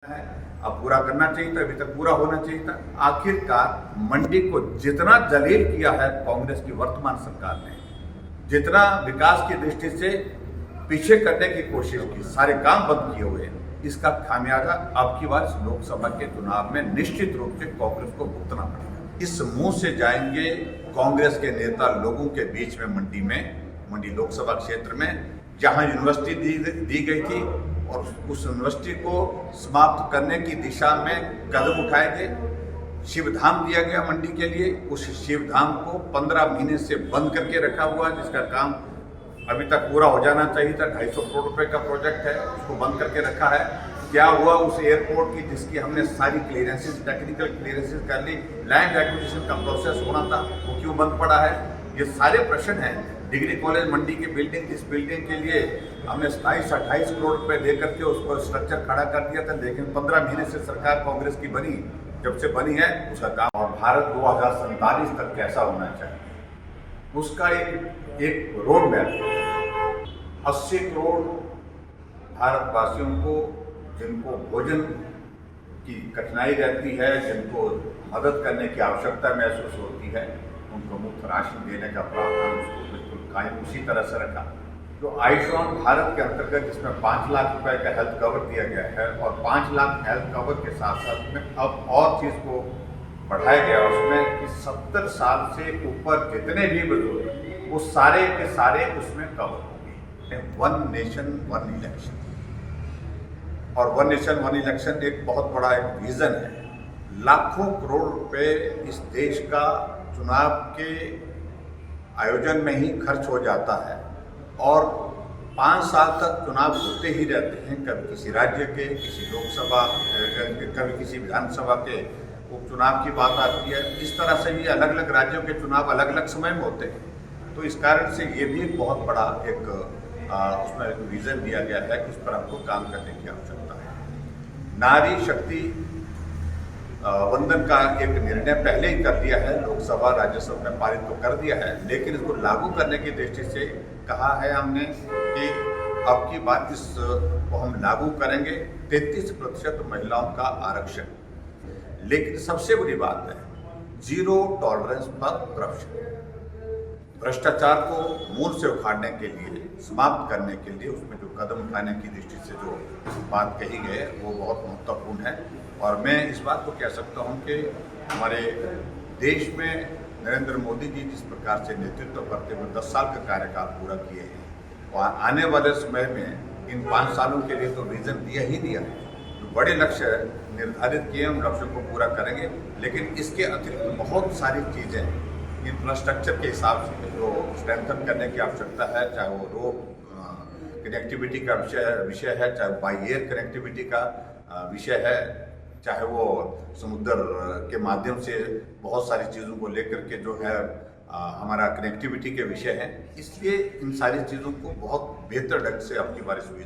है। अब पूरा करना चाहिए था, अभी तक पूरा होना चाहिए था। आखिरकार मंडी को जितना जलील किया है कांग्रेस की वर्तमान सरकार ने, जितना विकास की दृष्टि से पीछे करने की कोशिश की, सारे काम बंद किए हुए हैं, इसका खामियाजा अब की बार इस लोकसभा के चुनाव में निश्चित रूप से कांग्रेस को भुगतना पड़ेगा। इस मुंह से जाएंगे कांग्रेस के नेता लोगों के बीच में मंडी लोकसभा क्षेत्र में, जहां यूनिवर्सिटी दी गई थी और उस यूनिवर्सिटी को समाप्त करने की दिशा में कदम उठाए गए। शिवधाम दिया गया मंडी के लिए, उस शिवधाम को 15 महीने से बंद करके रखा हुआ, जिसका काम अभी तक पूरा हो जाना चाहिए था। 250 करोड़ रुपए का प्रोजेक्ट है, उसको बंद करके रखा है। क्या हुआ उस एयरपोर्ट की, जिसकी हमने सारी क्लियरेंसेस, टेक्निकल क्लियरेंसेस कर ली, लैंड एक्विजिशन का प्रोसेस होना था, वो क्यों बंद पड़ा है? ये सारे प्रश्न हैं। डिग्री कॉलेज मंडी की बिल्डिंग, जिस बिल्डिंग के लिए हमने 27-28 करोड़ रुपए दे करके उसको स्ट्रक्चर खड़ा कर दिया था, लेकिन 15 महीने से सरकार कांग्रेस की बनी, जब से बनी है उसका काम। और भारत 2047 तक कैसा होना चाहिए, उसका एक रोड मैप। 80 करोड़ भारतवासियों को, जिनको भोजन की कठिनाई रहती है, जिनको मदद करने की आवश्यकता महसूस होती है, उनको मुफ्त राशन देने का प्रावधान उसको बिल्कुल कायम उसी तरह से रखा। जो आयुष्मान भारत के अंतर्गत, जिसमें 5 लाख रुपए का हेल्थ कवर दिया गया है, और 5 लाख हेल्थ कवर के साथ साथ में अब और चीज़ को बढ़ाया गया उसमें कि 70 साल से ऊपर जितने भी बुजुर्ग, वो सारे के सारे उसमें कवर होंगे। वन नेशन वन इलेक्शन, और वन नेशन वन इलेक्शन एक बहुत बड़ा एक विजन है। लाखों करोड़ रुपए इस देश का चुनाव के आयोजन में ही खर्च हो जाता है, और 5 साल तक चुनाव होते ही रहते हैं। कभी किसी राज्य के, किसी लोकसभा, कभी किसी विधानसभा के उपचुनाव की बात आती है। इस तरह से भी अलग अलग राज्यों के चुनाव अलग अलग समय में होते हैं। तो इस कारण से ये भी एक बहुत बड़ा एक उसमें एक विजन दिया गया है कि उस पर हमको काम करने की आवश्यकता है। नारी शक्ति वंदन का एक निर्णय पहले ही कर दिया है, लोकसभा राज्यसभा में पारित तो कर दिया है, लेकिन इसको लागू करने की दृष्टि से कहा है हमने कि अब की बात इसको हम लागू करेंगे 33% महिलाओं का आरक्षण। लेकिन सबसे बड़ी बात है, 0 टॉलरेंस पर करप्शन। भ्रष्टाचार को मूल से उखाड़ने के लिए, समाप्त करने के लिए उसमें जो कदम उठाने की दृष्टि से जो बात कही गई है, वो बहुत महत्वपूर्ण है। और मैं इस बात को कह सकता हूं कि हमारे देश में नरेंद्र मोदी जी जिस प्रकार से नेतृत्व करते हुए 10 साल का कार्यकाल पूरा किए हैं, और आने वाले समय में इन 5 सालों के लिए तो विजन दिया ही दिया है। जो बड़े लक्ष्य निर्धारित किए, उन लक्ष्यों को पूरा करेंगे। लेकिन इसके अतिरिक्त बहुत सारी चीज़ें इंफ्रास्ट्रक्चर के हिसाब से जो स्ट्रेंथन करने की आवश्यकता है, चाहे वो रोड कनेक्टिविटी का विषय है, चाहे बाई एयर कनेक्टिविटी का विषय है, चाहे वो समुद्र के माध्यम से बहुत सारी चीज़ों को लेकर के जो है हमारा कनेक्टिविटी के विषय है। इसलिए इन सारी चीज़ों को बहुत बेहतर ढंग से आपकी बार सुविधा